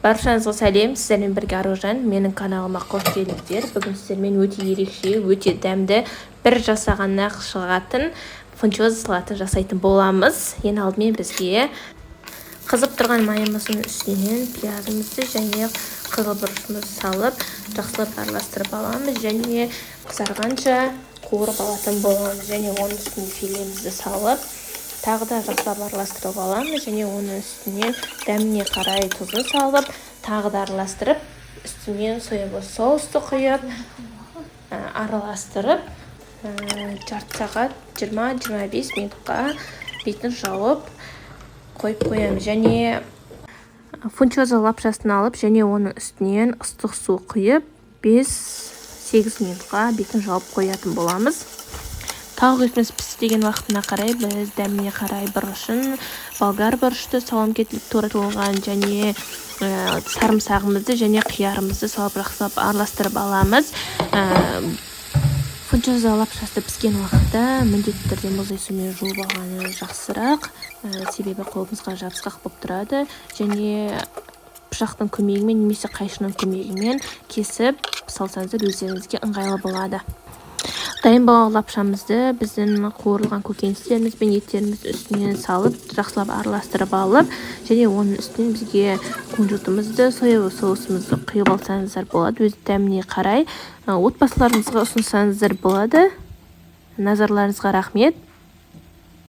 Баршаңызға сәлем, сіздермен бірге Аружан. Менің каналыма қош келдіңіздер. Бүгін сіздермен өте ерекше, өте дәмді бір жасағаннан шығатын фунчоза салатын жасайтын боламыз. Ең алдымен бізге қызып тұрған майымыздың үстінен пиязымызды және қызылбұрышымызды салып, жақсылап араластырып аламыз және қызарғанша қуырып алатын боламыз. Және оның үстіне филемізді салып, тағы да жақсылап араластырып аламыз және оның үстіне дәміне қарай тұзын салып, тағы да араластырып, үстінен соевый соусты құйып, араластырып, жарты сағат 20-25 минутқа бетін жауып қойып қоямыз. Және фунчоза лапшасын алып, және оның үстінен ыстық су құйып, 5-8 минутқа бетін жауып қоятын боламыз. Тауық етіміз піспеген уақытына қарай біз дәміне қарай бұрышын, болгар бұрышты, салым кетіліп торатылған және сарымсағымызды және қиярымызды салып жақсылап араластырып аламыз. Фунчоза лапшасы піскен уақытта міндетті түрде мұздай сумен жуып алғаны жақсырақ, себебі қолымызға жабысқақ болып тұрады. Және пышақтың көмегімен немесе қайшының көмегімен кесіп салсаңыздар өздеріңізге ыңғайлы болады. Дайын болған лапшамызды біздің қуырылған көкөністеріміз бен еттеріміз үстінен салып, жақсылап араластырып алып, және оның үстінен бізге кунжутымызды, соевый соусымызды құйып алсаңыздар болады. Өз дәміне қарай отбасыларыңызға ұсынсаңыздар болады. Назарларыңызға рахмет.